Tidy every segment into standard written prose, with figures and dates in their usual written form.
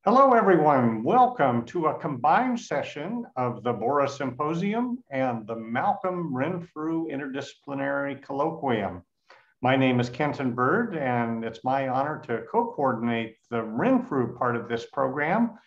Hello, everyone. Welcome to a combined session of the Bora Symposium and the Malcolm Renfrew Interdisciplinary Colloquium. My name is Kenton Bird, and it's my honor to co-coordinate the Renfrew part of this program.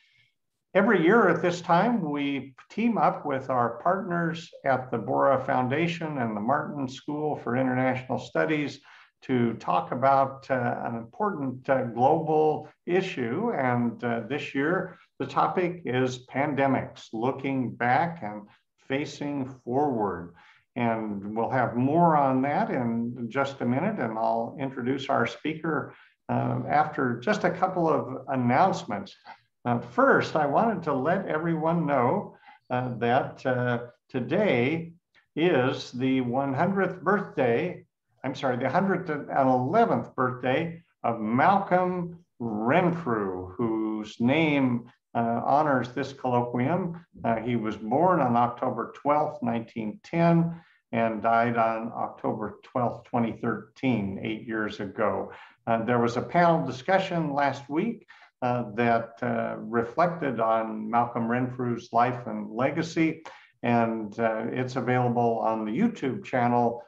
Every year at this time, we team up with our partners at the Bora Foundation and the Martin School for International Studies to talk about an important global issue. And this year, the topic is pandemics, looking back and facing forward. And we'll have more on that in just a minute, and I'll introduce our speaker after just a couple of announcements. First, I wanted to let everyone know that today is the 100th birthday, the 111th birthday of Malcolm Renfrew, whose name honors this colloquium. He was born on October 12th, 1910, and died on October 12th, 2013, 8 years ago. There was a panel discussion last week that reflected on Malcolm Renfrew's life and legacy, and it's available on the YouTube channel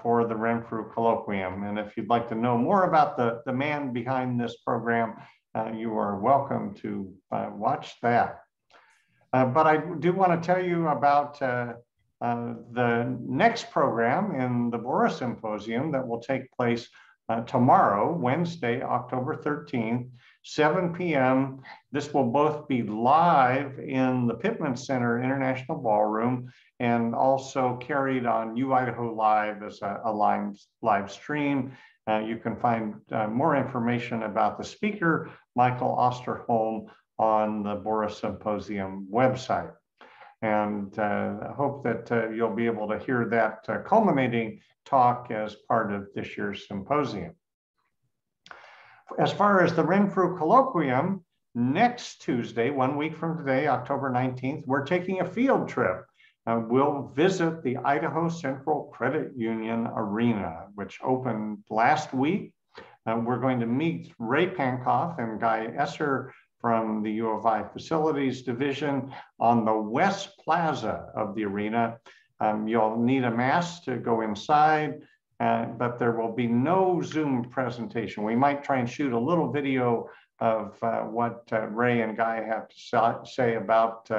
for the Renfrew Colloquium. And if you'd like to know more about the man behind this program, you are welcome to watch that. But I do want to tell you about the next program in the Bora Symposium that will take place tomorrow, Wednesday, October 13th, 7 p.m. This will both be live in the Pittman Center International Ballroom and also carried on UIdaho Live as a live stream. You can find more information about the speaker, Michael Osterholm, on the Bora Symposium website. And I hope that you'll be able to hear that culminating talk as part of this year's symposium. As far as the Renfrew Colloquium, next Tuesday, 1 week from today, October 19th, we're taking a field trip. We'll visit the Idaho Central Credit Union Arena, which opened last week. We're going to meet Ray Pankoff and Guy Esser from the U of I Facilities Division on the West Plaza of the arena. You'll need a mask to go inside, but there will be no Zoom presentation. We might try and shoot a little video of what Ray and Guy have to say about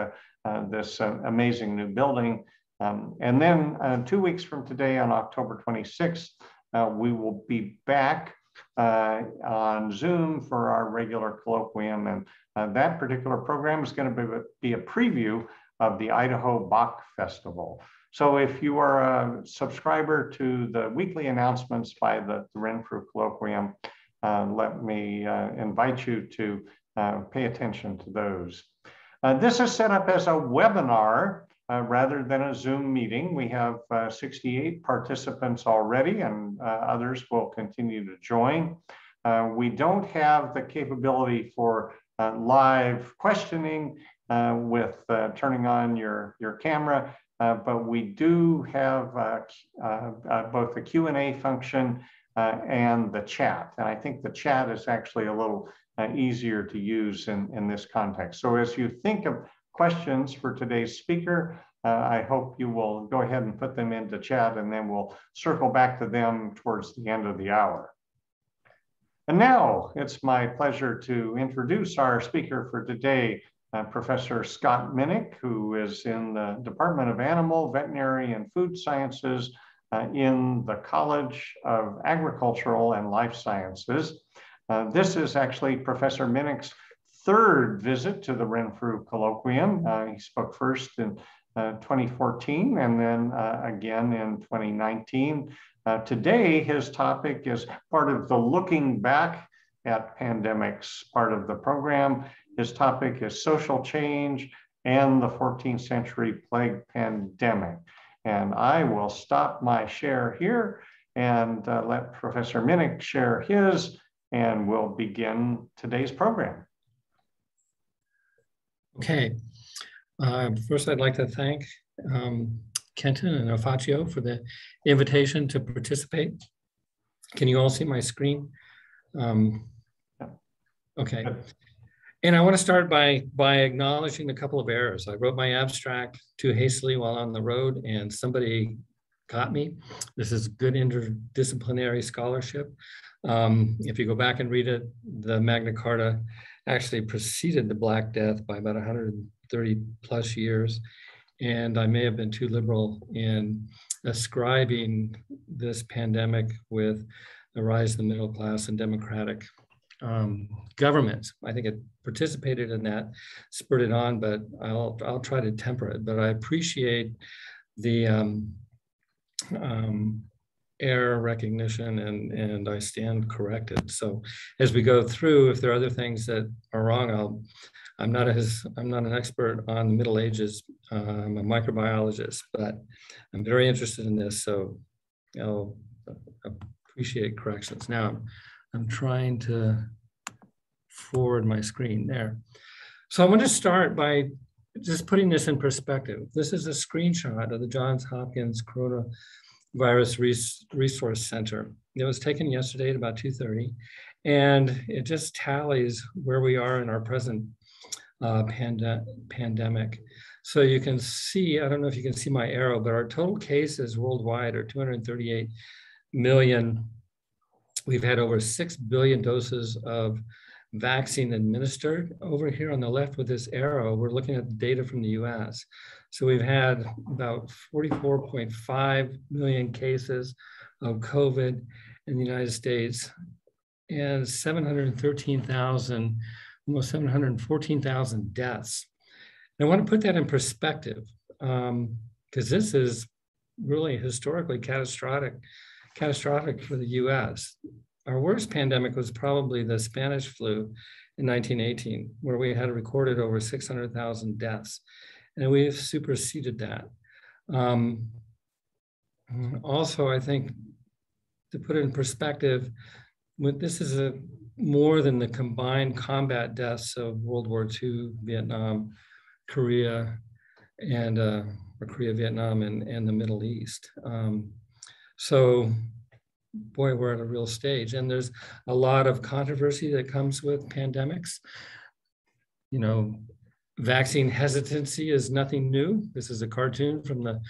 this amazing new building. And then 2 weeks from today, on October 26th, we will be back on Zoom for our regular colloquium. And that particular program is going to be a preview of the Idaho Bach Festival. So if you are a subscriber to the weekly announcements by the Renfrew Colloquium, let me invite you to pay attention to those. This is set up as a webinar rather than a Zoom meeting. We have 68 participants already, and others will continue to join. We don't have the capability for live questioning with turning on your camera, but we do have both the Q&A function and the chat. And I think the chat is actually a little easier to use in this context. So as you think of questions for today's speaker, I hope you will go ahead and put them into chat, and then we'll circle back to them towards the end of the hour. And now it's my pleasure to introduce our speaker for today, Professor Scott Minnick, who is in the Department of Animal, Veterinary, and Food Sciences in the College of Agricultural and Life Sciences. This is actually Professor Minnick's third visit to the Renfrew Colloquium. He spoke first in 2014 and then again in 2019. Today, his topic is part of the Looking Back at Pandemics part of the program. His topic is social change and the 14th century plague pandemic. And I will stop my share here and let Professor Minnick share his, and we'll begin today's program. Okay. First, I'd like to thank Kenton and Ofatio for the invitation to participate. Can you all see my screen? Okay. And I want to start by acknowledging a couple of errors. I wrote my abstract too hastily while on the road, and somebody got me. This is good interdisciplinary scholarship. If you go back and read it, the Magna Carta actually preceded the Black Death by about 130 plus years. And I may have been too liberal in ascribing this pandemic with the rise of the middle class and democratic governments. I think it participated in that, spurred it on, but I'll try to temper it. But I appreciate the error recognition, and I stand corrected. So as we go through, if there are other things that are wrong, I'm not an expert on the Middle Ages. I'm a microbiologist, but I'm very interested in this, so I'll appreciate corrections. Now, I'm trying to forward my screen there. So I want to start by just putting this in perspective. This is a screenshot of the Johns Hopkins Coronavirus Resource Center. It was taken yesterday at about 2:30, and it just tallies where we are in our present pandemic. So you can see, I don't know if you can see my arrow, but our total cases worldwide are 238 million. We've had over 6 billion doses of vaccine administered. Over here on the left with this arrow, we're looking at the data from the US. So we've had about 44.5 million cases of COVID in the United States and 713,000, almost 714,000 deaths. And I want to put that in perspective because this is really historically catastrophic for the US. Our worst pandemic was probably the Spanish flu in 1918, where we had recorded over 600,000 deaths, and we've superseded that. Also, I think to put it in perspective, this is more than the combined combat deaths of World War II, Vietnam, Korea, and Vietnam, and the Middle East. So, boy, we're at a real stage. And there's a lot of controversy that comes with pandemics. You know, vaccine hesitancy is nothing new. This is a cartoon from the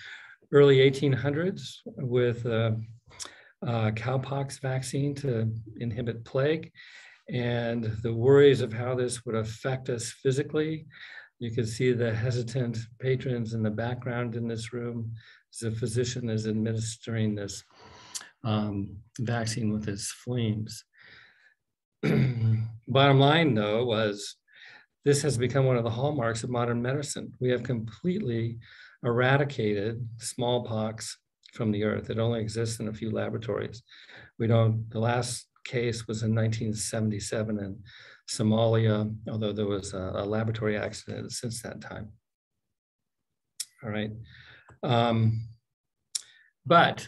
early 1800s with cowpox vaccine to inhibit plague, and the worries of how this would affect us physically. You can see the hesitant patrons in the background in this room. The physician is administering this vaccine with its flames. Bottom line, though, was this has become one of the hallmarks of modern medicine. We have completely eradicated smallpox from the earth. It only exists in a few laboratories. The last case was in 1977 in Somalia, although there was a laboratory accident since that time. All right. But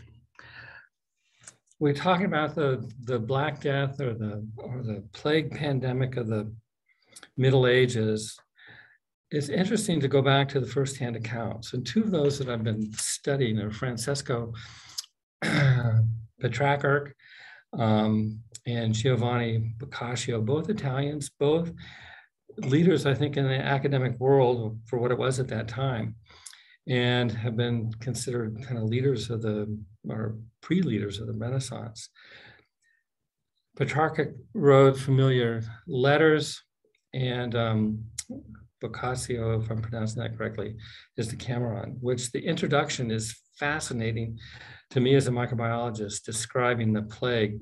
we're talking about the Black Death or the plague pandemic of the Middle Ages. It's interesting to go back to the firsthand accounts. And two of those that I've been studying are Francesco Petrarch and Giovanni Boccaccio, both Italians, both leaders, I think, in the academic world for what it was at that time, and have been considered kind of leaders of or pre-leaders of the Renaissance. Petrarch wrote familiar letters, and Boccaccio, if I'm pronouncing that correctly, is the Cameron, which the introduction is fascinating to me as a microbiologist, describing the plague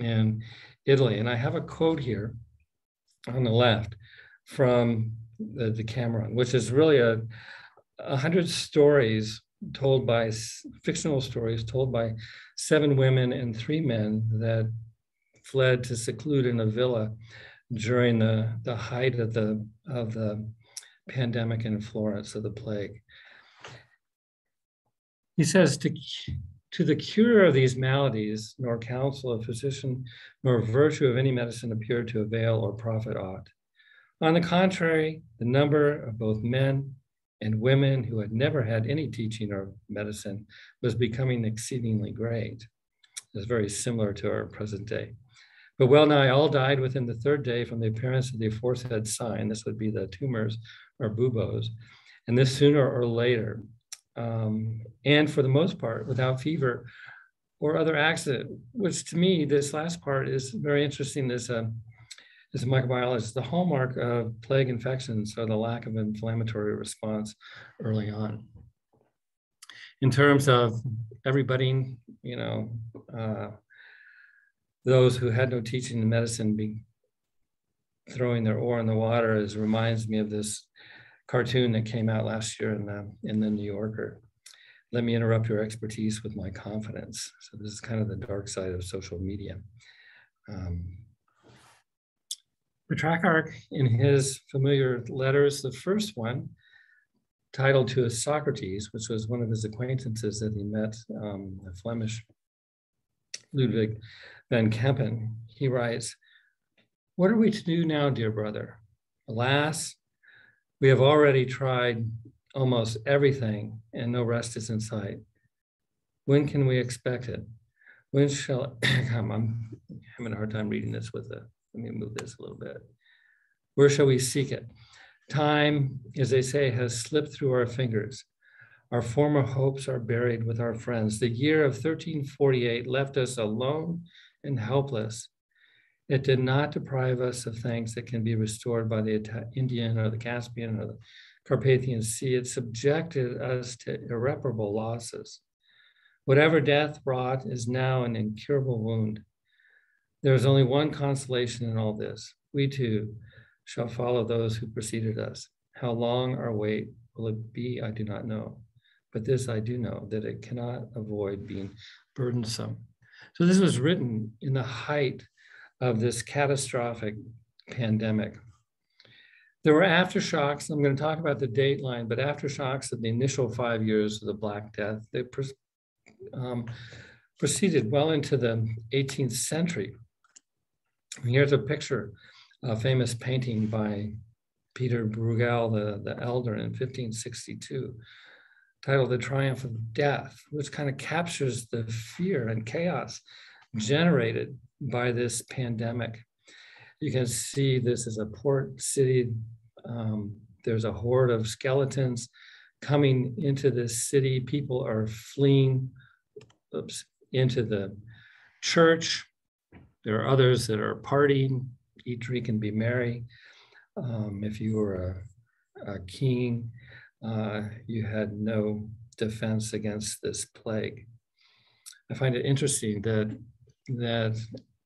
in Italy. And I have a quote here on the left from the Cameron, which is really 100 stories told by, fictional stories told by 7 women and 3 men that fled to seclude in a villa during the height of the pandemic in Florence, of the plague. He says, to the cure of these maladies, nor counsel of physician, nor virtue of any medicine appeared to avail or profit aught. On the contrary, the number of both men and women who had never had any teaching or medicine was becoming exceedingly great. It's very similar to our present day. But well nigh all died within the third day from the appearance of the aforesaid sign. This would be the tumors or buboes, and this sooner or later. And for the most part, without fever or other accident, which to me, this last part is very interesting. As a microbiologist, the hallmark of plague infections are the lack of inflammatory response early on. In terms of everybody, those who had no teaching in medicine be throwing their oar in the water reminds me of this cartoon that came out last year in the New Yorker. Let me interrupt your expertise with my confidence. So this is kind of the dark side of social media. Petrarch, in his familiar letters, the first one, titled to His Socrates, which was one of his acquaintances that he met, the Flemish Ludwig van Kempen, he writes, "What are we to do now, dear brother? Alas, we have already tried almost everything and no rest is in sight. When can we expect it? When shall, I'm having a hard time reading this let me move this a little bit. Where shall we seek it? Time, as they say, has slipped through our fingers. Our former hopes are buried with our friends. The year of 1348 left us alone and helpless. It did not deprive us of things that can be restored by the Indian or the Caspian or the Carpathian Sea. It subjected us to irreparable losses. Whatever death brought is now an incurable wound. There is only one consolation in all this. We too shall follow those who preceded us. How long our wait will it be, I do not know. But this I do know, that it cannot avoid being burdensome." So this was written in the height of this catastrophic pandemic. There were aftershocks. I'm going to talk about the date line, but aftershocks of the initial 5 years of the Black Death, they proceeded well into the 18th century. Here's a picture, a famous painting by Peter Bruegel the Elder in 1562, titled The Triumph of Death, which kind of captures the fear and chaos generated by this pandemic. You can see this is a port city. There's a horde of skeletons coming into this city. People are fleeing into the church. There are others that are partying, eat, drink, and be merry. If you were a king, you had no defense against this plague. I find it interesting that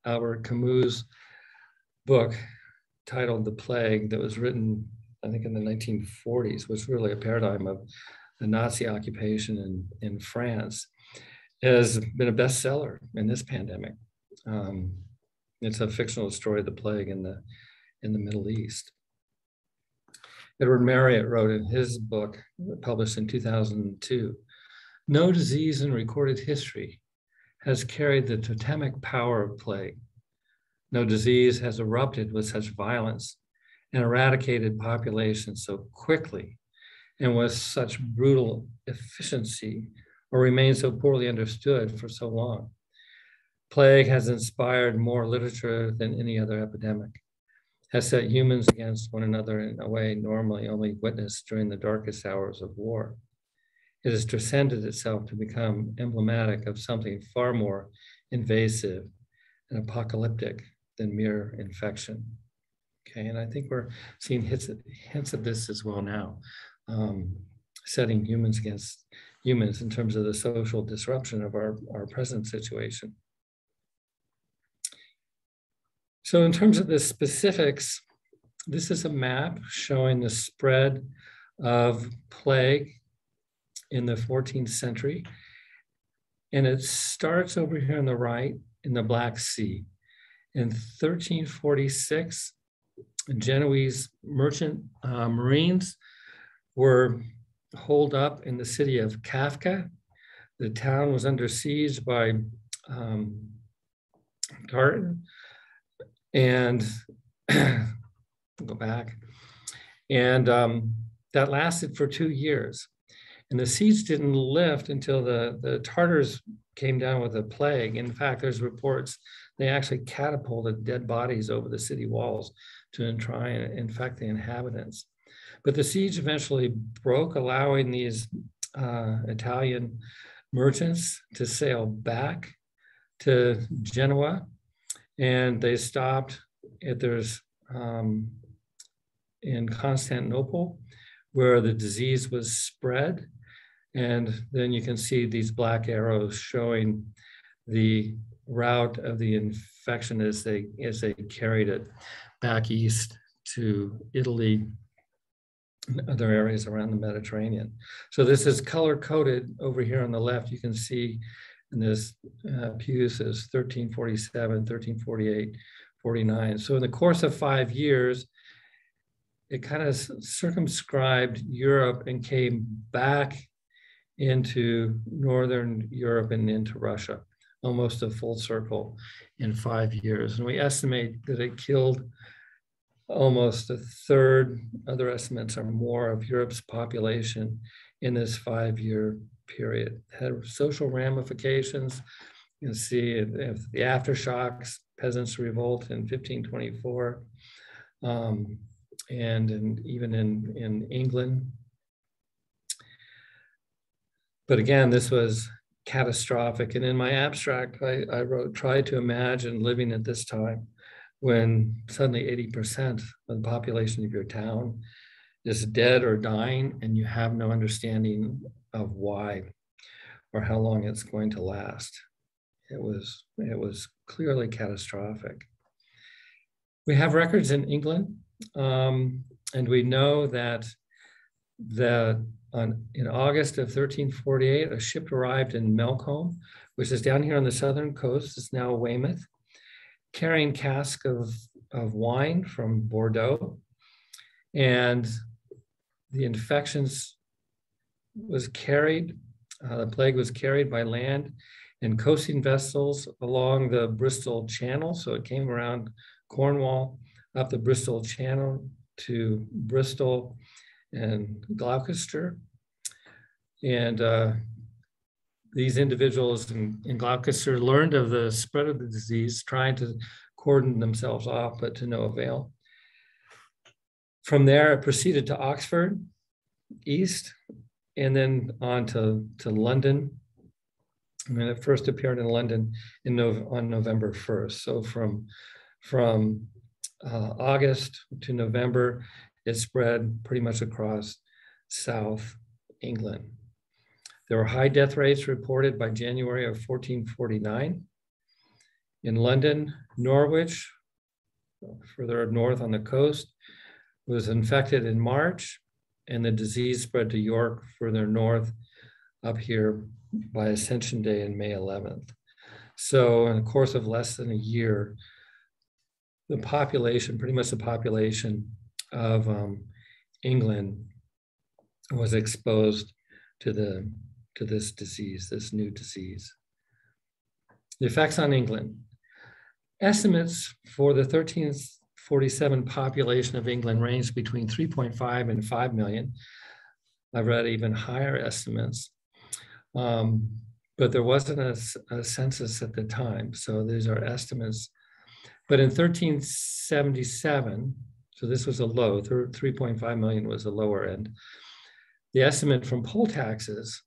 Albert Camus' book titled The Plague, that was written, I think, in the 1940s, was really a paradigm of the Nazi occupation in France, has been a bestseller in this pandemic. It's a fictional story of the plague in the Middle East. Edward Marriott wrote in his book, published in 2002, "No disease in recorded history has carried the totemic power of plague. No disease has erupted with such violence and eradicated populations so quickly and with such brutal efficiency, or remained so poorly understood for so long. Plague has inspired more literature than any other epidemic, has set humans against one another in a way normally only witnessed during the darkest hours of war. It has transcended itself to become emblematic of something far more invasive and apocalyptic than mere infection." Okay, and I think we're seeing hints of this as well now, setting humans against humans in terms of the social disruption of our present situation. So in terms of the specifics, this is a map showing the spread of plague in the 14th century. And it starts over here on the right in the Black Sea. In 1346, Genoese merchant marines were holed up in the city of Kafka. The town was under siege by Tartan. And go back. And that lasted for 2 years. And the siege didn't lift until the Tartars came down with a plague. In fact, there's reports they actually catapulted dead bodies over the city walls to try and infect the inhabitants. But the siege eventually broke, allowing these Italian merchants to sail back to Genoa, and they stopped at in Constantinople, where the disease was spread. And then you can see these black arrows showing the route of the infection as they carried it back east to Italy and other areas around the Mediterranean. So this is color coded over here on the left. You can see in this Pius is 1347, 1348, 49. So in the course of 5 years, it kind of circumscribed Europe and came back into Northern Europe and into Russia, almost a full circle in 5 years. And we estimate that it killed almost a third, other estimates are more, of Europe's population in this 5-year period. It had social ramifications. You can see the aftershocks, peasants' revolt in 1524, and even in England. But again, this was catastrophic. And in my abstract, I wrote, try to imagine living at this time when suddenly 80% of the population of your town is dead or dying, and you have no understanding of why or how long it's going to last. It was clearly catastrophic. We have records in England, and we know that in August of 1348, a ship arrived in Melcombe, which is down here on the southern coast. It's now Weymouth, carrying casks of wine from Bordeaux. And the infections was carried, the plague was carried by land in coasting vessels along the Bristol Channel. So it came around Cornwall, up the Bristol Channel to Bristol and Gloucester. And these individuals in Gloucester learned of the spread of the disease, trying to cordon themselves off, but to no avail. From there, it proceeded to Oxford, east, and then on to London. And it first appeared in London on November 1st. So from August to November, it spread pretty much across South England. There were high death rates reported by January of 1449. In London, Norwich, further north on the coast, was infected in March, and the disease spread to York further north up here by Ascension Day in May 11th. So in the course of less than a year, the population, pretty much the population of England, was exposed to this disease, this new disease. The effects on England. Estimates for the 1347 population of England ranged between 3.5 and 5 million. I've read even higher estimates, but there wasn't a census at the time. So these are estimates. But in 1377, so this was a low, 3.5 million was the lower end. The estimate from poll taxes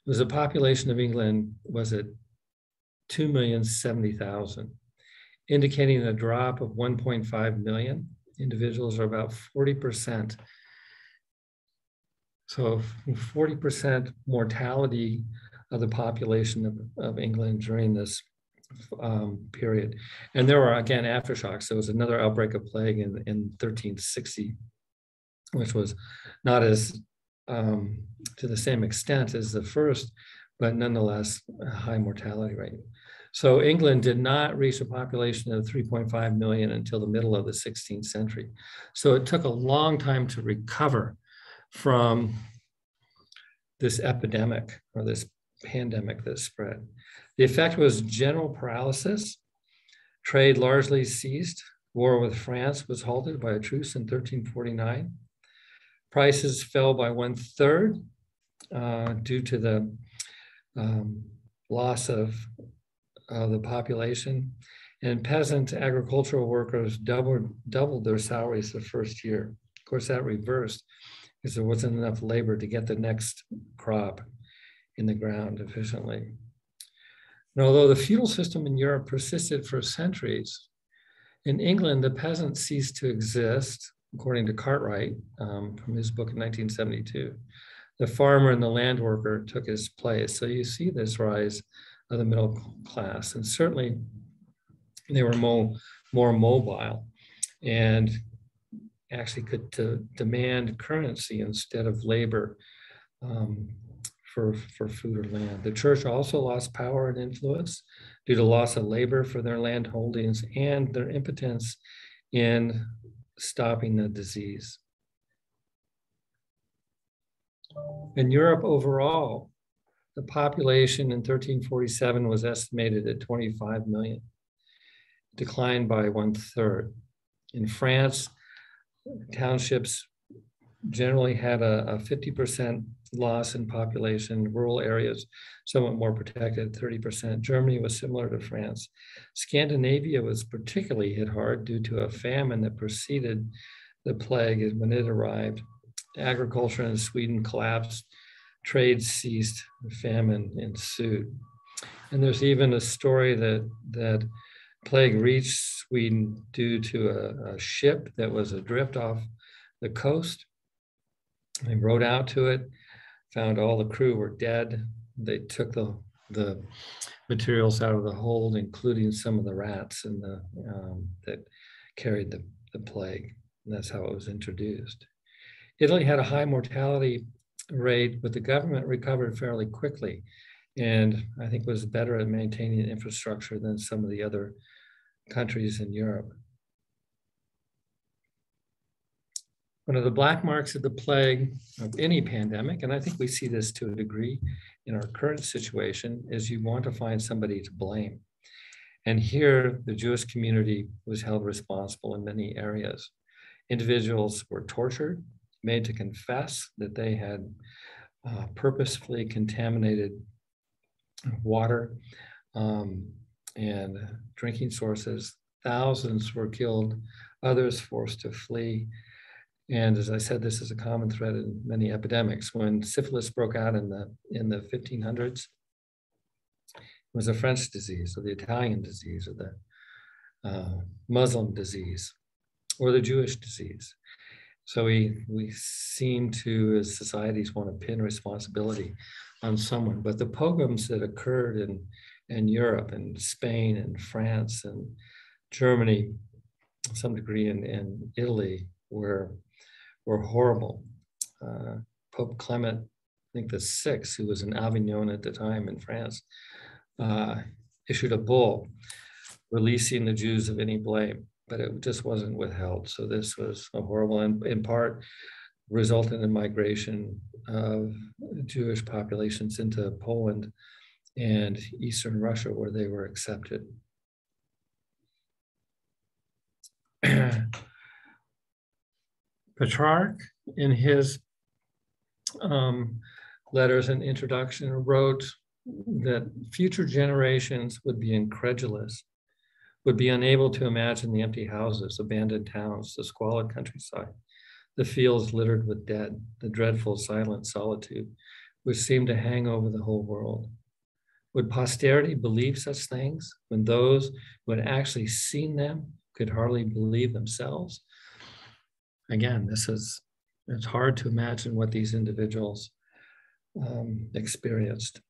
was the population of England was at 2,070,000, indicating a drop of 1.5 million individuals, or about 40%. So 40% mortality of the population of England during this period. And there were, again, aftershocks. There was another outbreak of plague in 1360, which was not as to the same extent as the first, but nonetheless a high mortality rate. So England did not reach a population of 3.5 million until the middle of the 16th century. So it took a long time to recover from this epidemic or this pandemic that spread. The effect was general paralysis. Trade largely ceased. War with France was halted by a truce in 1349. Prices fell by 1/3. due to the loss of the population. And peasant agricultural workers doubled their salaries the first year. Of course, that reversed because there wasn't enough labor to get the next crop in the ground efficiently. And although the feudal system in Europe persisted for centuries, in England, the peasant ceased to exist, according to Cartwright, from his book in 1972. The farmer and the land worker took his place. So you see this rise of the middle class, and certainly they were more mobile and actually could demand currency instead of labor for food or land. The church also lost power and influence due to loss of labor for their land holdings and their impotence in stopping the disease. In Europe overall, the population in 1347 was estimated at 25 million, declined by 1/3. In France, townships generally had a 50% loss in population, rural areas somewhat more protected, 30%. Germany was similar to France. Scandinavia was particularly hit hard due to a famine that preceded the plague, and when it arrived, agriculture in Sweden collapsed, trade ceased, famine ensued. And there's even a story that plague reached Sweden due to a ship that was adrift off the coast. They rowed out to it, found all the crew were dead. They took the materials out of the hold, including some of the rats and that carried the plague. And that's how it was introduced. Italy had a high mortality rate, but the government recovered fairly quickly, and I think was better at maintaining infrastructure than some of the other countries in Europe. One of the black marks of the plague, of any pandemic, and I think we see this to a degree in our current situation, is you want to find somebody to blame. And here, the Jewish community was held responsible in many areas. Individuals were tortured, made to confess that they had purposefully contaminated water and drinking sources. Thousands were killed, others forced to flee. And as I said, this is a common thread in many epidemics. When syphilis broke out in the 1500s, it was a French disease, or the Italian disease, or the Muslim disease, or the Jewish disease. So we seem to, as societies, want to pin responsibility on someone. But the pogroms that occurred in Europe and Spain and France and Germany, to some degree in Italy, were horrible. Pope Clement, I think the sixth, who was in Avignon at the time in France, issued a bull releasing the Jews of any blame, but it just wasn't withheld. So this was a horrible, and in part resulted in migration of Jewish populations into Poland and Eastern Russia, where they were accepted. Petrarch, in his letters and introduction, wrote that future generations would be incredulous, would be unable to imagine the empty houses, abandoned towns, the squalid countryside, the fields littered with dead, the dreadful silent solitude which seemed to hang over the whole world. Would posterity believe such things when those who had actually seen them could hardly believe themselves? Again, it's hard to imagine what these individuals experienced.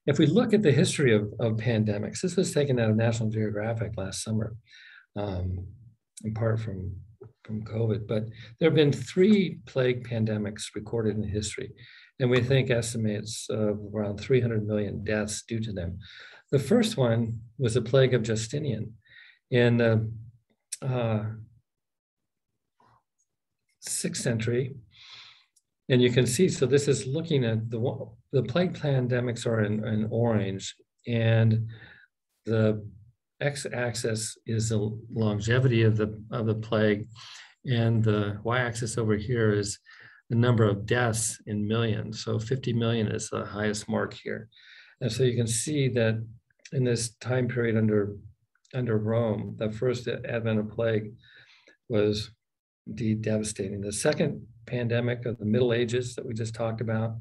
If we look at the history of pandemics, this was taken out of National Geographic last summer, in part from COVID, but there have been 3 plague pandemics recorded in history, and we think estimates of around 300 million deaths due to them. The first one was the plague of Justinian in the 6th century. And you can see, so this is looking at the plague pandemics are in orange, and the x-axis is the longevity of the plague, and the y-axis over here is the number of deaths in millions. So 50 million is the highest mark here. And so you can see that in this time period under Rome, the first advent of plague was indeed devastating. The second pandemic of the Middle Ages that we just talked about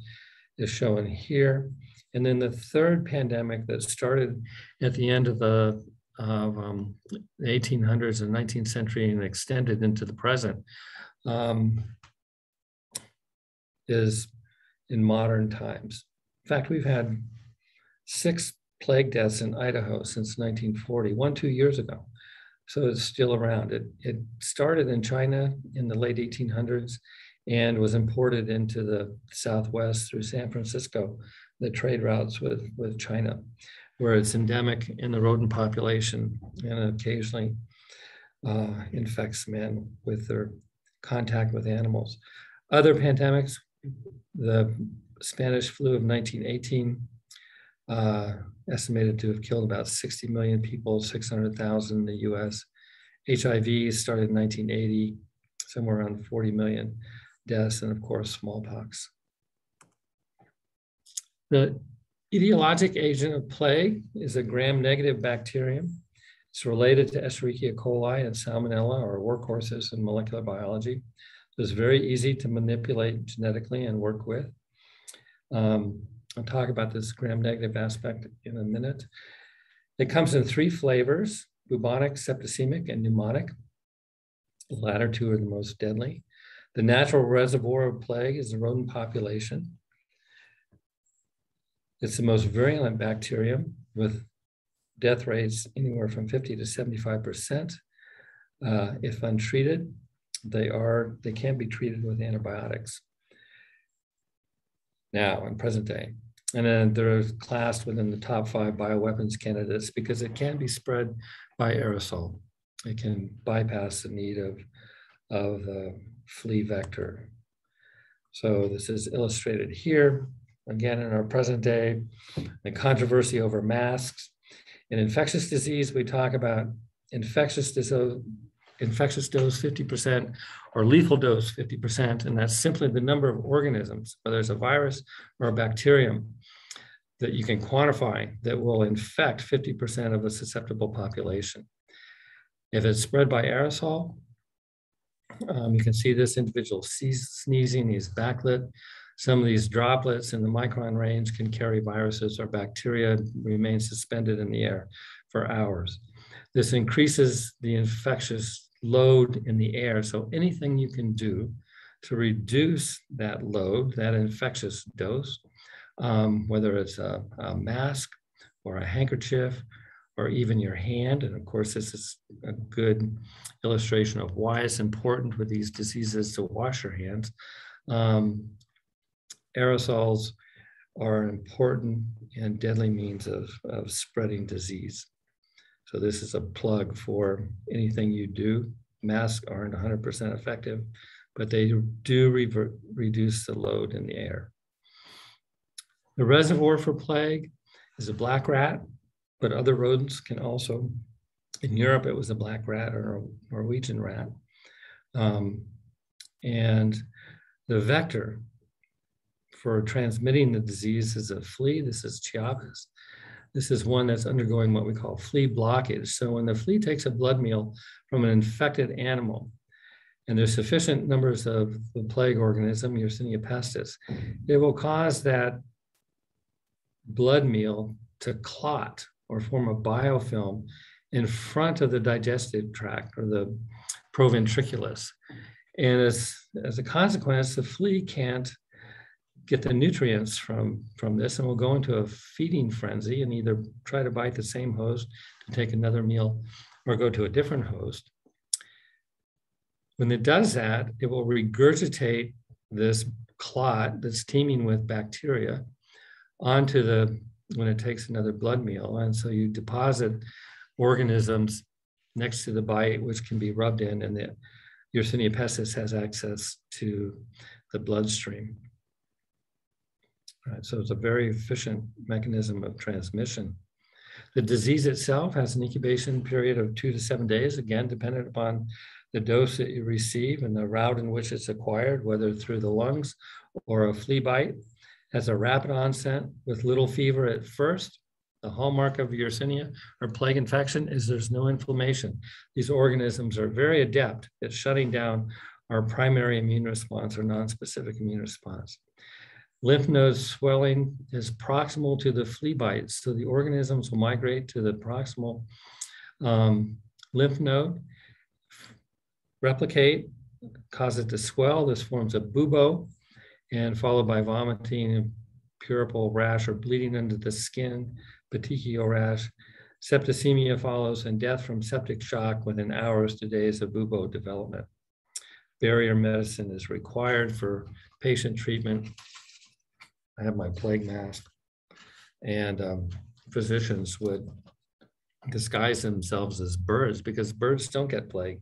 is shown here. And then the third pandemic that started at the end of the 1800s and 19th century and extended into the present is in modern times. In fact, we've had 6 plague deaths in Idaho since 1940, 2 years ago. So it's still around. It started in China in the late 1800s and was imported into the Southwest through San Francisco, the trade routes with China, where it's endemic in the rodent population and occasionally infects men with their contact with animals. Other pandemics, the Spanish flu of 1918, estimated to have killed about 60 million people, 600,000 in the US. HIV started in 1980, somewhere around 40 million deaths, and of course, smallpox. The etiologic agent of plague is a gram-negative bacterium. It's related to Escherichia coli and Salmonella, or workhorses in molecular biology. So it's very easy to manipulate genetically and work with. I'll talk about this gram-negative aspect in a minute. It comes in 3 flavors: bubonic, septicemic, and pneumonic. The latter 2 are the most deadly. The natural reservoir of plague is the rodent population. It's the most virulent bacterium with death rates anywhere from 50 to 75%. If untreated, they can be treated with antibiotics now in present day. And then they're classed within the top 5 bioweapons candidates because it can be spread by aerosol. It can bypass the need of the flea vector. So this is illustrated here. Again, in our present day, the controversy over masks. In infectious disease, we talk about infectious dose 50% or lethal dose 50%, and that's simply the number of organisms, whether it's a virus or a bacterium, that you can quantify that will infect 50% of a susceptible population. If it's spread by aerosol, you can see this individual sneezing, he's backlit. Some of these droplets in the micron range can carry viruses or bacteria, remain suspended in the air for hours. This increases the infectious load in the air. So anything you can do to reduce that load, that infectious dose, whether it's a mask or a handkerchief or even your hand. And of course, this is a good illustration of why it's important with these diseases to wash your hands. Aerosols are an important and deadly means of spreading disease. So this is a plug for anything you do. Masks aren't 100% effective, but they do reduce the load in the air. The reservoir for plague is a black rat, but other rodents can also. In Europe, it was a black rat or a Norwegian rat. And the vector for transmitting the disease is a flea. This is Chiapas. This is one that's undergoing what we call flea blockage. So when the flea takes a blood meal from an infected animal, and there's sufficient numbers of the plague organism, Yersinia pestis, it will cause that blood meal to clot or form a biofilm in front of the digestive tract or the proventriculus. And as a consequence, the flea can't get the nutrients from this and will go into a feeding frenzy and either try to bite the same host to take another meal or go to a different host. When it does that, it will regurgitate this clot that's teeming with bacteria onto when it takes another blood meal. And so you deposit organisms next to the bite, which can be rubbed in, and the Yersinia pestis has access to the bloodstream. Right, so it's a very efficient mechanism of transmission. The disease itself has an incubation period of 2 to 7 days, again, dependent upon the dose that you receive and the route in which it's acquired, whether through the lungs or a flea bite, has a rapid onset with little fever at first. The hallmark of Yersinia or plague infection is there's no inflammation. These organisms are very adept at shutting down our primary immune response or nonspecific immune response. Lymph node swelling is proximal to the flea bites. So the organisms will migrate to the proximal lymph node, replicate, cause it to swell. This forms a bubo, and followed by vomiting, purple rash or bleeding under the skin, petechial rash. Septicemia follows, and death from septic shock within hours to days of bubo development. Barrier medicine is required for patient treatment. I have my plague mask, and physicians would disguise themselves as birds because birds don't get plague.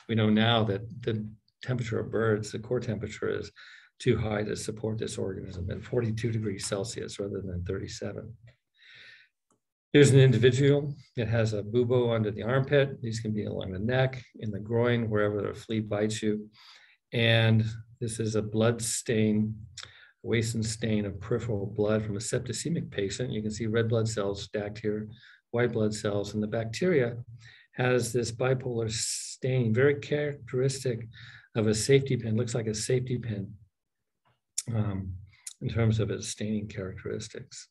We know now that the temperature of birds, the core temperature, is too high to support this organism at 42 degrees Celsius rather than 37. Here's an individual that has a bubo under the armpit. These can be along the neck, in the groin, wherever a flea bites you. And this is a blood stain, Wason stain of peripheral blood from a septicemic patient. You can see red blood cells stacked here, white blood cells, and the bacteria has this bipolar stain, very characteristic of a safety pin, looks like a safety pin in terms of its staining characteristics.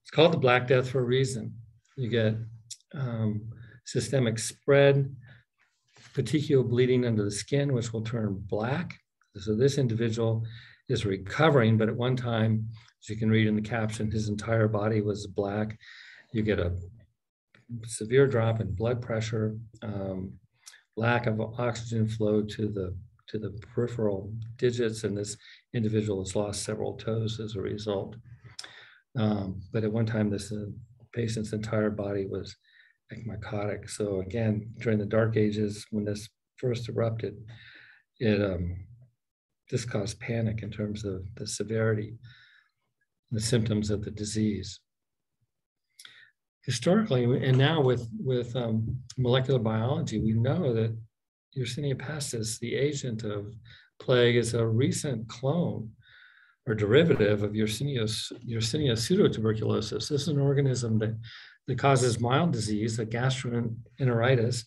It's called the Black Death for a reason. You get systemic spread, petechial bleeding under the skin, which will turn black. So this individual is recovering, but at one time, as you can read in the caption, his entire body was black. You get a severe drop in blood pressure, lack of oxygen flow to the peripheral digits, and this individual has lost several toes as a result. But at one time, this patient's entire body was ekmycotic. So again, during the Dark Ages, when this first erupted, it just caused panic in terms of the severity, the symptoms of the disease. Historically, and now with molecular biology, we know that Yersinia pestis, the agent of plague, is a recent clone or derivative of Yersinia pseudotuberculosis. This is an organism that causes mild disease, a gastroenteritis,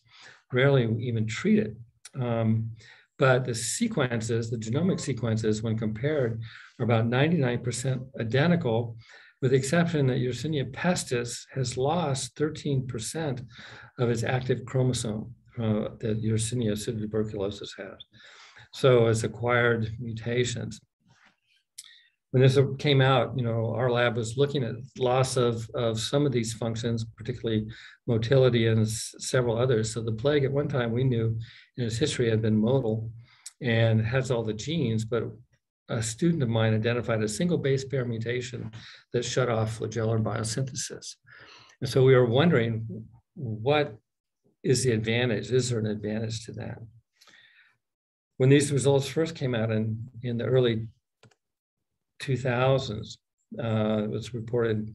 rarely even treated. But the sequences, the genomic sequences, when compared, are about 99% identical, with the exception that Yersinia pestis has lost 13% of its active chromosome that Yersinia pseudotuberculosis has. So it's acquired mutations. When this came out, our lab was looking at loss of some of these functions, particularly motility and several others. So the plague at one time we knew in its history had been motile and has all the genes, but a student of mine identified a single base pair mutation that shut off flagellar biosynthesis. And so we were wondering, what is the advantage? Is there an advantage to that? When these results first came out in the early 2000s, it was reported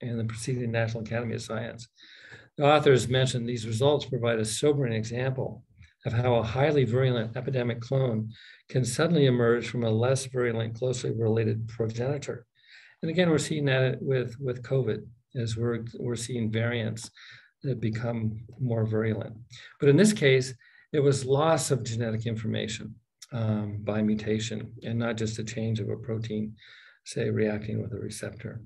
in the preceding National Academy of Science. The authors mentioned these results provide a sobering example of how a highly virulent epidemic clone can suddenly emerge from a less virulent, closely related progenitor. And again, we're seeing that with COVID, as we're seeing variants that become more virulent. But in this case, it was loss of genetic information by mutation, and not just a change of a protein, say, reacting with a receptor.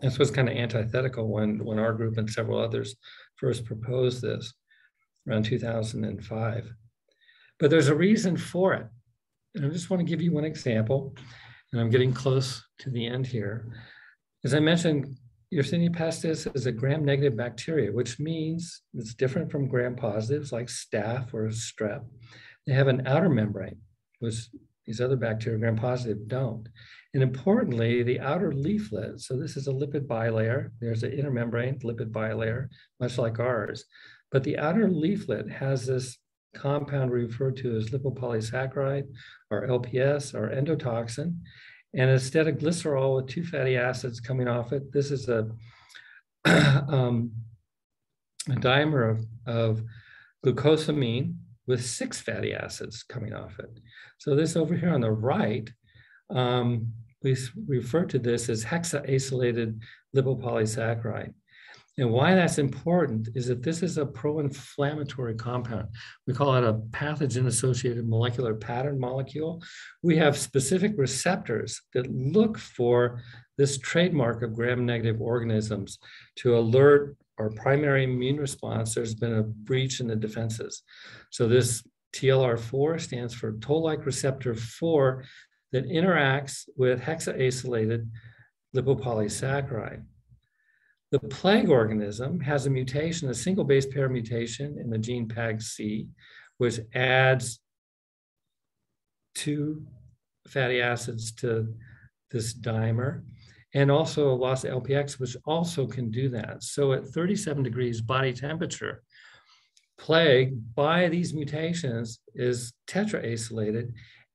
This was kind of antithetical when our group and several others first proposed this around 2005. But there's a reason for it. And I just want to give you one example, and I'm getting close to the end here. As I mentioned, Yersinia pestis is a gram-negative bacteria, which means it's different from gram-positives like staph or strep. They have an outer membrane, which these other bacteria, gram-positive, don't. And importantly, the outer leaflet, so this is a lipid bilayer. There's an inner membrane, lipid bilayer, much like ours. But the outer leaflet has this compound referred to as lipopolysaccharide, or LPS, or endotoxin. And instead of glycerol with two fatty acids coming off it, this is a dimer of glucosamine with 6 fatty acids coming off it. So this over here on the right, we refer to this as hexaacylated lipopolysaccharide. And why that's important is that this is a pro-inflammatory compound. We call it a pathogen-associated molecular pattern molecule. We have specific receptors that look for this trademark of gram-negative organisms to alert our primary immune response there's been a breach in the defenses. So this TLR4 stands for toll-like receptor 4 that interacts with hexaacylated lipopolysaccharide. The plague organism has a mutation, a single base pair mutation in the gene PAG-C, which adds 2 fatty acids to this dimer, and also a loss of LPX, which also can do that. So at 37 degrees body temperature, plague by these mutations is tetraacylated,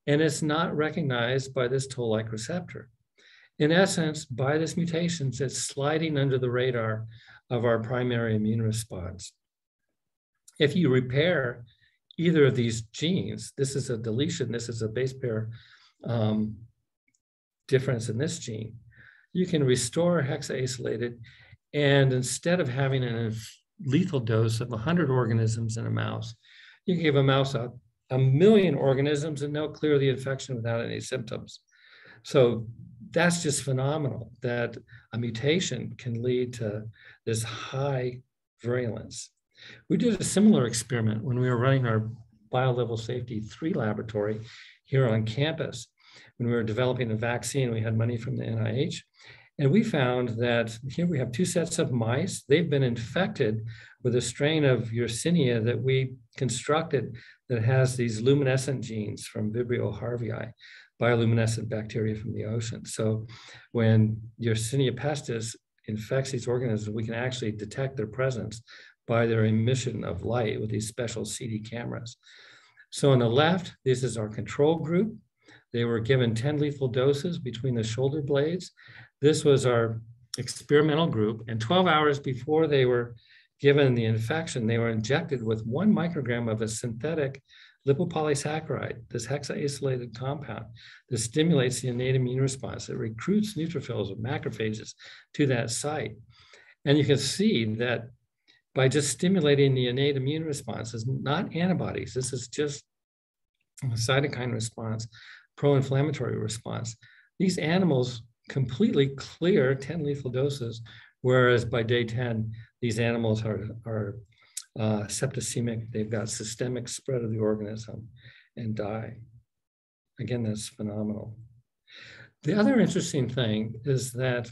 and it's not recognized by this toll-like receptor. In essence, by this mutation, it's sliding under the radar of our primary immune response. If you repair either of these genes, this is a deletion, this is a base pair difference in this gene, you can restore hexaacylated, and instead of having a lethal dose of 100 organisms in a mouse, you can give a mouse a million organisms and they'll clear the infection without any symptoms. So that's just phenomenal that a mutation can lead to this high virulence. We did a similar experiment when we were running our Biolevel Safety 3 laboratory here on campus. When we were developing a vaccine, we had money from the NIH. And we found that here we have 2 sets of mice. They've been infected with a strain of Yersinia that we constructed that has these luminescent genes from Vibrio harvii, bioluminescent bacteria from the ocean. So when Yersinia pestis infects these organisms, we can actually detect their presence by their emission of light with these special CD cameras. So on the left, this is our control group. They were given 10 lethal doses between the shoulder blades. This was our experimental group, and 12 hours before they were given the infection, they were injected with 1 microgram of a synthetic lipopolysaccharide, this hexaacylated compound that stimulates the innate immune response. It recruits neutrophils or macrophages to that site. And you can see that by just stimulating the innate immune response, is not antibodies, this is just a cytokine response, pro-inflammatory response. These animals completely clear 10 lethal doses, whereas by day 10, these animals are septicemic, they've got systemic spread of the organism and die. Again, that's phenomenal. The other interesting thing is that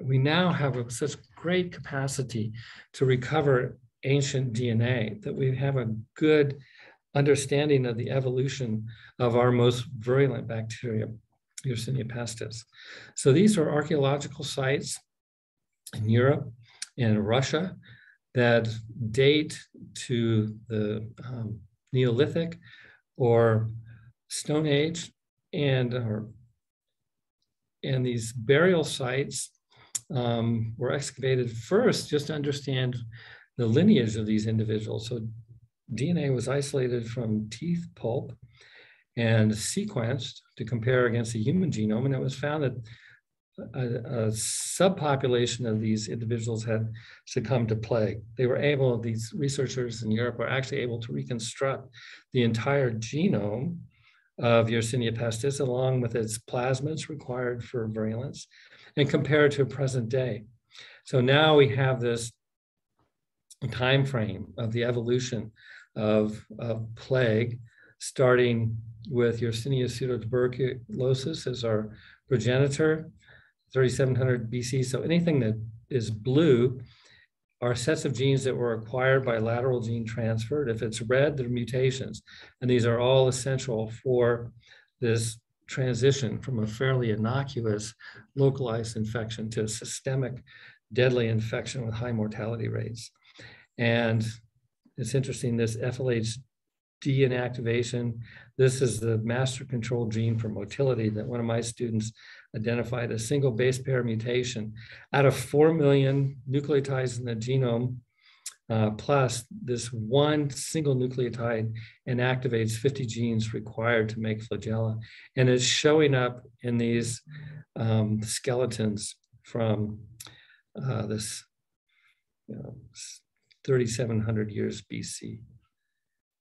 we now have such great capacity to recover ancient DNA that we have a good understanding of the evolution of our most virulent bacteria, Yersinia pestis. So these are archaeological sites in Europe and Russia that date to the Neolithic or Stone Age, and these burial sites were excavated first just to understand the lineage of these individuals. So DNA was isolated from teeth pulp and sequenced to compare against the human genome, and it was found that a subpopulation of these individuals had succumbed to plague. They were able, these researchers in Europe were actually able to reconstruct the entire genome of Yersinia pestis along with its plasmids required for virulence and compare it to present day. So now we have this time frame of the evolution of plague, starting with Yersinia pseudotuberculosis as our progenitor, 3700 BC. So anything that is blue are sets of genes that were acquired by lateral gene transfer. If it's red, they're mutations. And these are all essential for this transition from a fairly innocuous localized infection to a systemic deadly infection with high mortality rates. And it's interesting, this FLHD inactivation, this is the master control gene for motility that one of my students identified a single base pair mutation. Out of 4 million nucleotides in the genome plus this one single nucleotide inactivates 50 genes required to make flagella. And it's showing up in these skeletons from this 3,700 years BC.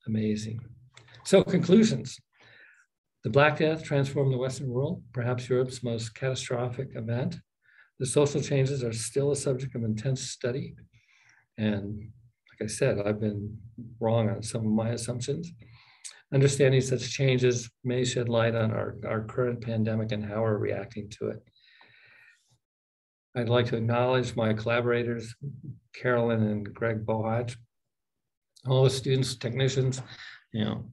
Amazing. So conclusions. The Black Death transformed the Western world, perhaps Europe's most catastrophic event. The social changes are still a subject of intense study. And like I said, I've been wrong on some of my assumptions. Understanding such changes may shed light on our current pandemic and how we're reacting to it. I'd like to acknowledge my collaborators, Carolyn and Greg Bohach, all the students, technicians,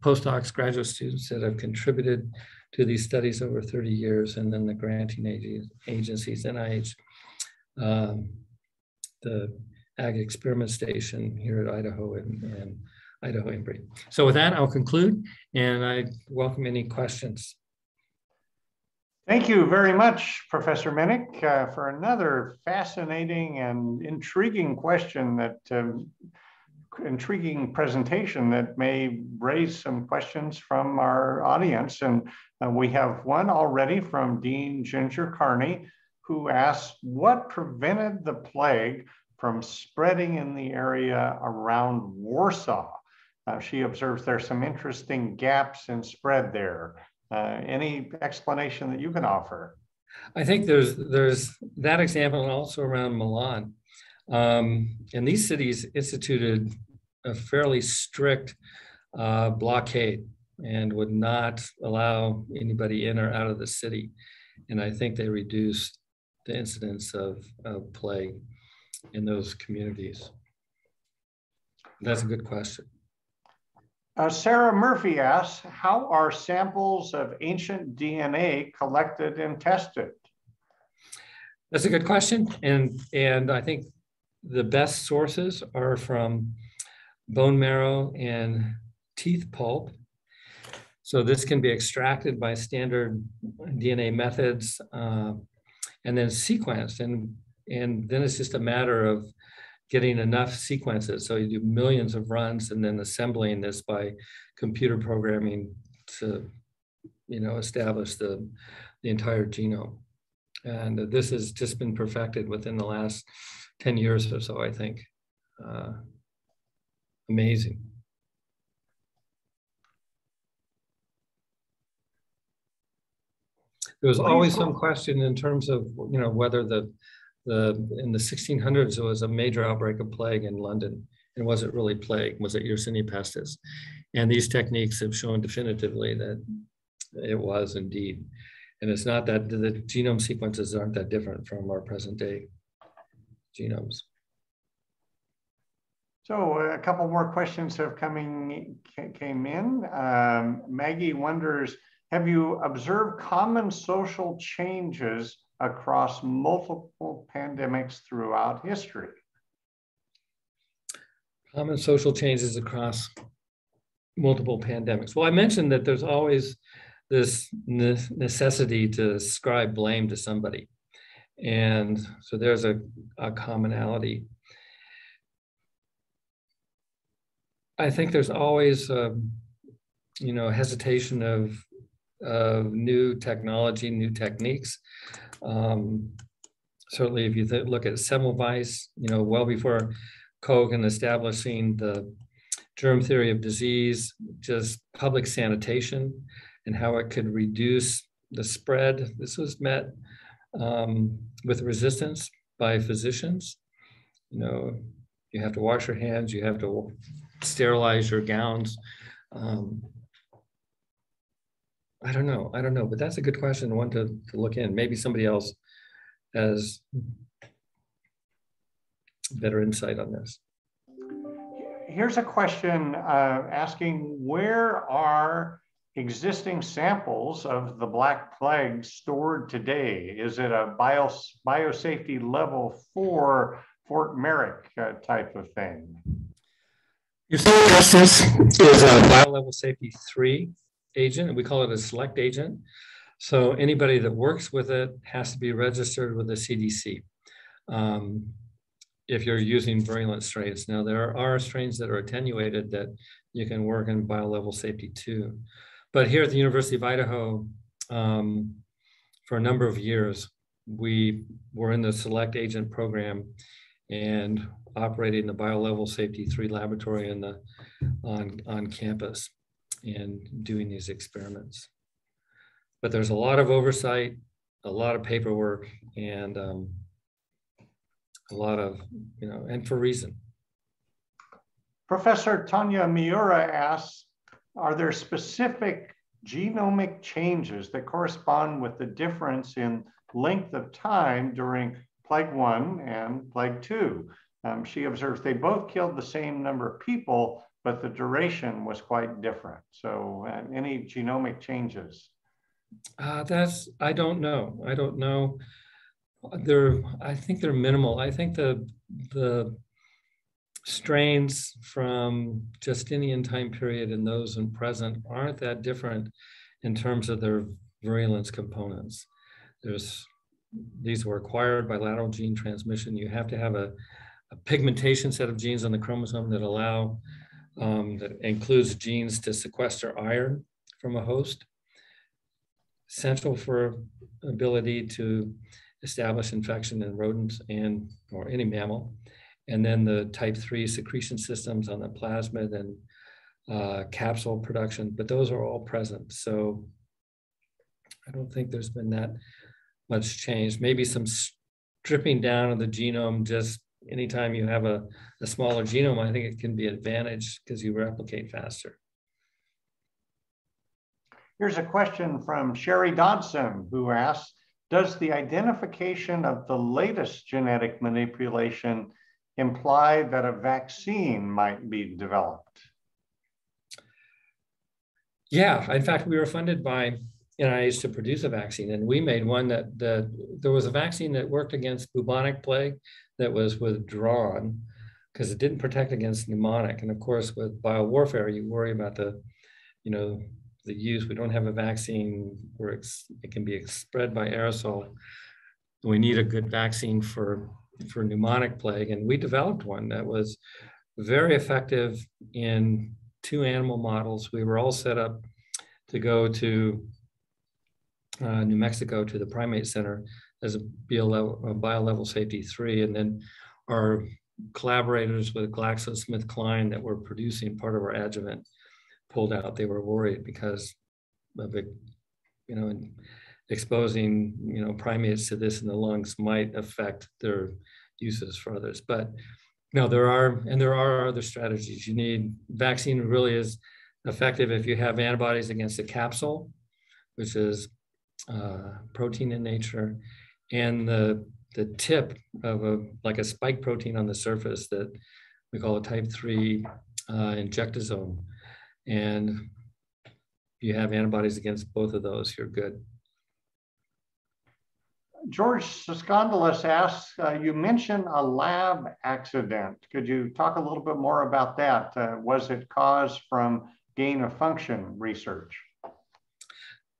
postdocs, graduate students that have contributed to these studies over 30 years, and then the granting agencies, NIH, the Ag Experiment Station here at Idaho and Idaho Embry. So with that, I'll conclude, and I welcome any questions. Thank you very much, Professor Minnick, for another fascinating and intriguing intriguing presentation that may raise some questions from our audience. And we have one already from Dean Ginger Carney, who asked, what prevented the plague from spreading in the area around Warsaw? She observes there's some interesting gaps in spread there. Any explanation that you can offer? I think there's that example, and also around Milan. And these cities instituted a fairly strict blockade and would not allow anybody in or out of the city. And I think they reduced the incidence of plague in those communities. That's a good question. Sarah Murphy asks, how are samples of ancient DNA collected and tested? That's a good question. And I think the best sources are from bone marrow and teeth pulp. So this can be extracted by standard DNA methods and then sequenced. And then it's just a matter of getting enough sequences. So you do millions of runs and then assembling this by computer programming to, establish the entire genome. And this has just been perfected within the last 10 years or so, I think. Amazing. There was always some question in terms of, whether in the 1600s, there was a major outbreak of plague in London. And was it really plague? Was it Yersinia pestis? And these techniques have shown definitively that it was indeed. And it's not that the genome sequences aren't that different from our present day genomes. So a couple more questions came in. Maggie wonders, have you observed common social changes across multiple pandemics throughout history? Common social changes across multiple pandemics. Well, I mentioned that there's always this necessity to ascribe blame to somebody. And so there's a commonality. I think there's always, hesitation of new technology, new techniques. Certainly, if you look at Semmelweis, well before Kogan establishing the germ theory of disease, just public sanitation and how it could reduce the spread. This was met with resistance by physicians. You have to wash your hands, you have to sterilize your gowns. I don't know, but that's a good question, one to look in. Maybe somebody else has better insight on this. Here's a question asking, where are existing samples of the Black Plague stored today? Is it a biosafety level 4 Fort Merrick type of thing? Yersinia pestis is a biolevel safety 3 agent, and we call it a select agent. So anybody that works with it has to be registered with the CDC. if you're using virulent strains. Now, there are strains that are attenuated that you can work in biolevel safety too. But here at the University of Idaho, for a number of years, we were in the select agent program and operating the biolevel safety 3 laboratory on campus and doing these experiments. But there's a lot of oversight, a lot of paperwork, and a lot of, and for reason. Professor Tanya Miura asks, are there specific genomic changes that correspond with the difference in length of time during Plague 1 and Plague 2? She observes they both killed the same number of people, but the duration was quite different. So any genomic changes? I don't know. I don't know. I think they're minimal. I think the strains from Justinian time period and those in present aren't that different in terms of their virulence components. These were acquired by lateral gene transmission. You have to have a pigmentation set of genes on the chromosome that that includes genes to sequester iron from a host, essential for ability to establish infection in rodents or any mammal. And then the type 3 secretion systems on the plasmid and capsule production, but those are all present. So I don't think there's been that much change. Maybe some stripping down of the genome. Just anytime you have a smaller genome, I think it can be an advantage because you replicate faster. Here's a question from Sherry Dodson, who asks, does the identification of the latest genetic manipulation imply that a vaccine might be developed? Yeah, in fact, we were funded by NIH to produce a vaccine, and we made one that there was a vaccine that worked against bubonic plague that was withdrawn because it didn't protect against pneumonic. And of course, with biowarfare, you worry about the use. We don't have a vaccine where it can be spread by aerosol. We need a good vaccine for pneumonic plague, and we developed one that was very effective in 2 animal models. We were all set up to go to New Mexico to the primate center as a biolevel safety 3, and then our collaborators with GlaxoSmithKline that were producing part of our adjuvant pulled out. They were worried because of it, exposing primates to this in the lungs might affect their uses for others. But no, there are other strategies. You need vaccine really is effective if you have antibodies against a capsule, which is protein in nature, and the tip of like a spike protein on the surface that we call a type 3 injectosome. And if you have antibodies against both of those, you're good. George Siskondalis asks, you mentioned a lab accident. Could you talk a little bit more about that? Was it caused from gain of function research?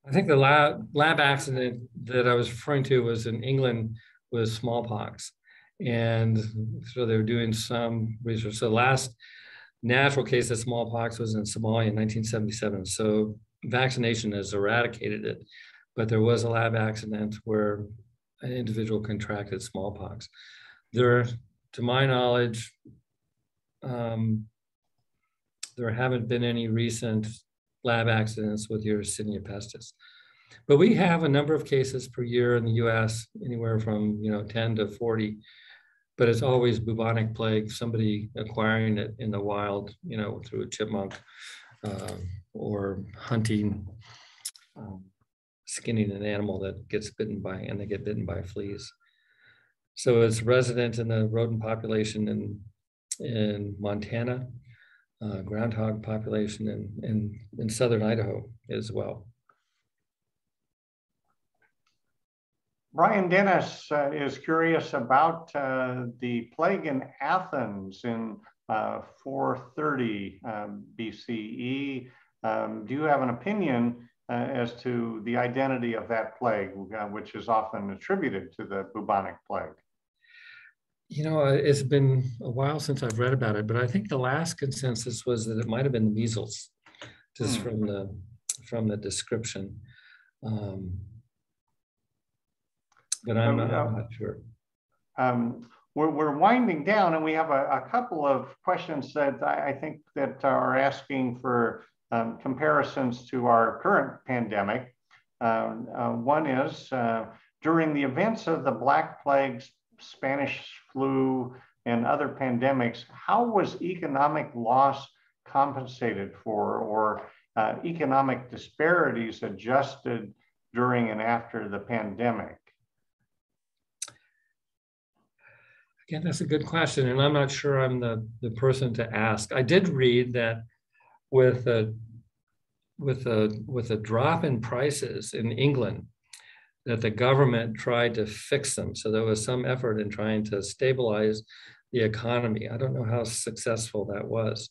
I think the lab accident that I was referring to was in England with smallpox. And so they were doing some research. So the last natural case of smallpox was in Somalia in 1977. So vaccination has eradicated it, but there was a lab accident where an individual contracted smallpox. To my knowledge, there haven't been any recent lab accidents with Yersinia pestis. But we have a number of cases per year in the US, anywhere from 10 to 40, but it's always bubonic plague, somebody acquiring it in the wild, through a chipmunk or hunting, skinning an animal that gets bitten by, and they get bitten by fleas. So it's resident in the rodent population in Montana, groundhog population in southern Idaho as well. Brian Dennis is curious about the plague in Athens in 430 BCE. Do you have an opinion as to the identity of that plague, which is often attributed to the bubonic plague? It's been a while since I've read about it, but I think the last consensus was that it might have been the measles, just from the description. But I'm not sure. We're winding down, and we have a couple of questions that I think that are asking for comparisons to our current pandemic. One is, during the events of the Black Plague, Spanish flu, and other pandemics, how was economic loss compensated for, or economic disparities adjusted during and after the pandemic? Again, that's a good question, and I'm not sure I'm the person to ask. I did read that with a drop in prices in England, that the government tried to fix them. So there was some effort in trying to stabilize the economy. I don't know how successful that was.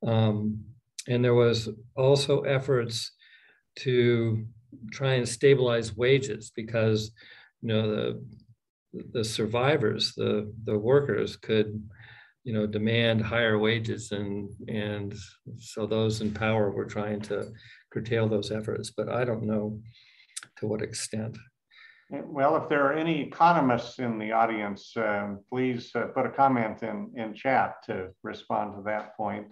And there was also efforts to try and stabilize wages, because the survivors, the workers could demand higher wages, and so those in power were trying to curtail those efforts, but I don't know to what extent. Well, if there are any economists in the audience, please put a comment in chat to respond to that point.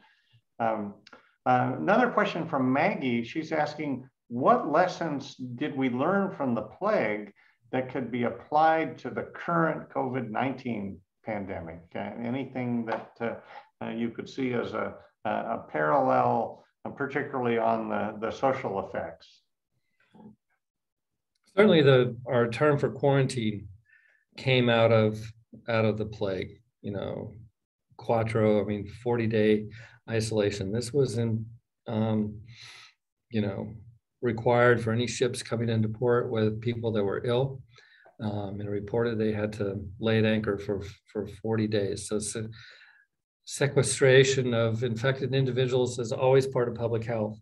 Another question from Maggie. She's asking, what lessons did we learn from the plague that could be applied to the current COVID-19 pandemic? Anything that you could see as a parallel, particularly on the social effects? Certainly our term for quarantine came out of the plague, quattro, 40-day isolation. This was required for any ships coming into port with people that were ill, and reported they had to lay at anchor for 40 days. So sequestration of infected individuals is always part of public health.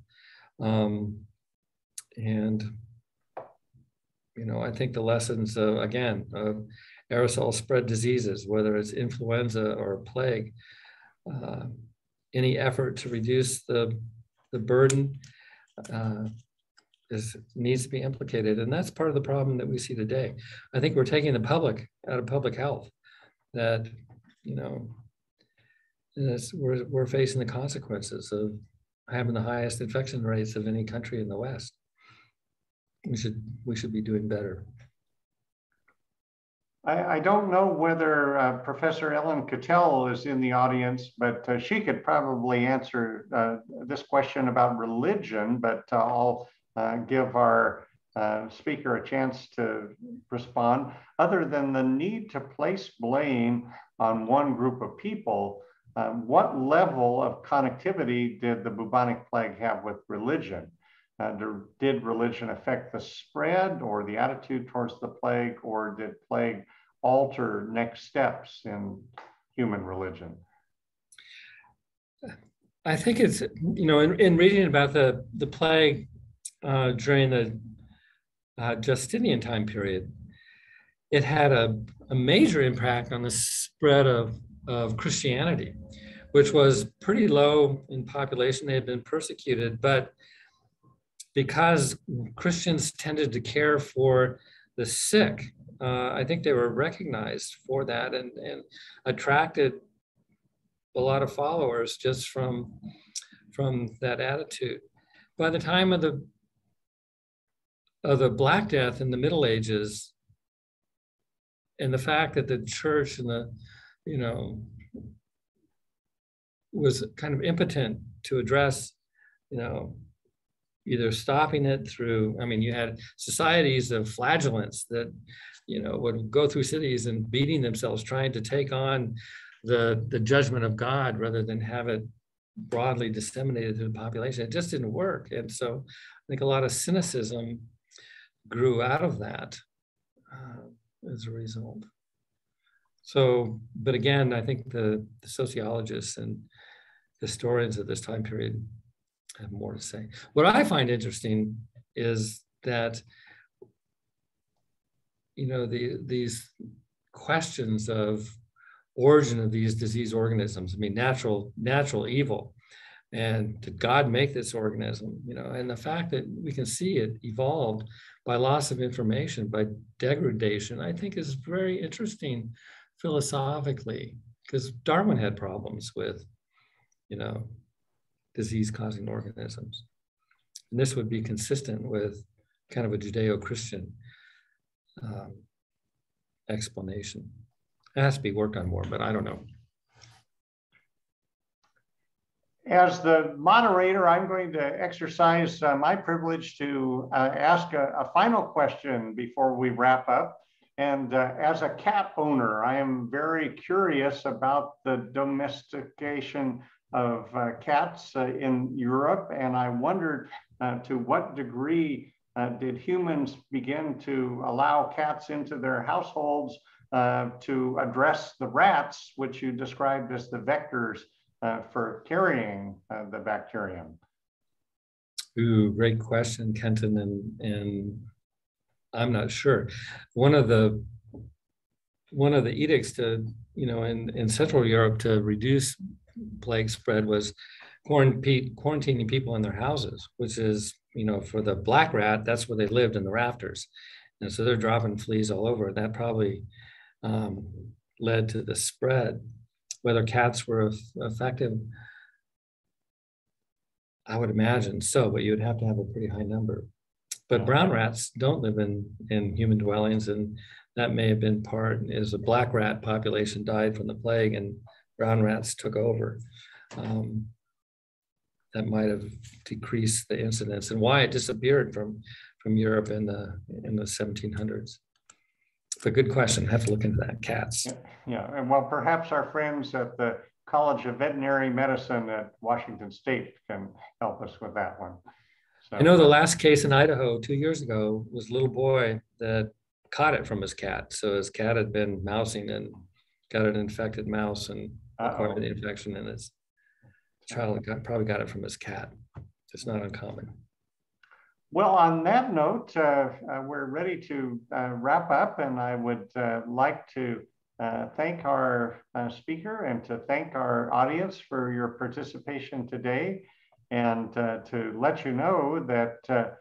I think the lessons, again, of aerosol spread diseases, whether it's influenza or plague, any effort to reduce the burden needs to be implicated. And that's part of the problem that we see today. I think we're taking the public out of public health, that, we're facing the consequences of having the highest infection rates of any country in the West. We should be doing better. I don't know whether Professor Ellen Cattell is in the audience, but she could probably answer this question about religion, but I'll give our speaker a chance to respond. Other than the need to place blame on one group of people, what level of connectivity did the bubonic plague have with religion? Did religion affect the spread or the attitude towards the plague, or did plague alter next steps in human religion? I think it's, in reading about the plague during the Justinian time period, it had a major impact on the spread of Christianity, which was pretty low in population. They had been persecuted, but because Christians tended to care for the sick, I think they were recognized for that and attracted a lot of followers just from that attitude. By the time of the Black Death in the Middle Ages, and the fact that the church and was kind of impotent to address, either stopping it through, you had societies of flagellants that, would go through cities and beating themselves, trying to take on the judgment of God rather than have it broadly disseminated to the population. It just didn't work. And so I think a lot of cynicism grew out of that as a result. So, but again, I think the sociologists and historians of this time period have more to say. What I find interesting is that, these questions of origin of these disease organisms. I mean, natural evil. And did God make this organism? You know, and the fact that we can see it evolved by loss of information, by degradation, I think is very interesting philosophically, because Darwin had problems with, you know, disease-causing organisms. And this would be consistent with kind of a Judeo-Christian explanation. It has to be worked on more, but I don't know. As the moderator, I'm going to exercise my privilege to ask a final question before we wrap up. And as a cat owner, I am very curious about the domestication of cats in Europe. And I wondered to what degree did humans begin to allow cats into their households to address the rats, which you described as the vectors for carrying the bacterium? Ooh, great question, Kenton, and I'm not sure. One of the edicts to, you know, in Central Europe to reduce plague spread was quarantining people in their houses, which is, you know, for the black rat, that's where they lived, in the rafters. And so they're dropping fleas all over. That probably led to the spread. Whether cats were effective, I would imagine so, but you'd have to have a pretty high number. But brown rats don't live in human dwellings, and that may have been part, as a black rat population died from the plague and brown rats took over. That might have decreased the incidence, and why it disappeared from Europe in the 1700s. It's a good question. I have to look into that. Cats. Yeah, and well, perhaps our friends at the College of Veterinary Medicine at Washington State can help us with that one. So, I know the last case in Idaho 2 years ago was a little boy that caught it from his cat. So his cat had been mousing and got an infected mouse and acquired the infection, and his child probably got it from his cat. It's not uncommon. Well, on that note, we're ready to wrap up, and I would like to thank our speaker and to thank our audience for your participation today, and to let you know that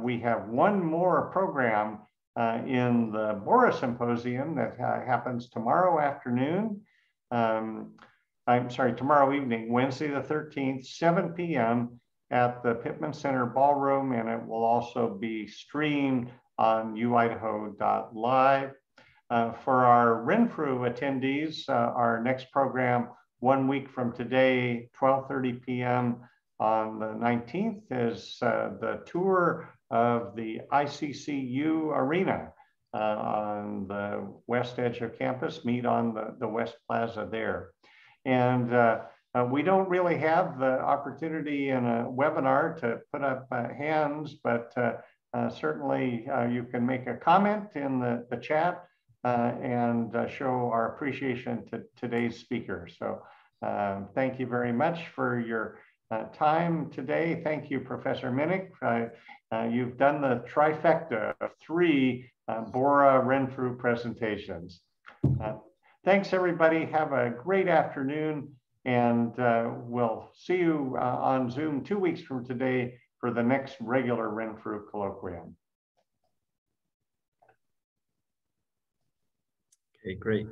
we have one more program in the Bora Symposium that happens tomorrow afternoon. I'm sorry, tomorrow evening, Wednesday the 13th, 7 p.m. at the Pittman Center Ballroom, and it will also be streamed on uidaho.live. For our Renfrew attendees, our next program 1 week from today, 12:30 p.m. on the 19th, is the tour of the ICCU Arena on the west edge of campus. Meet on the West Plaza there. And we don't really have the opportunity in a webinar to put up hands, but certainly you can make a comment in the chat and show our appreciation to today's speaker. So thank you very much for your time today. Thank you, Professor Minnick. You've done the trifecta of 3 Bora Renfrew presentations. Thanks, everybody. Have a great afternoon, and we'll see you on Zoom 2 weeks from today for the next regular Renfrew Colloquium. Okay, great.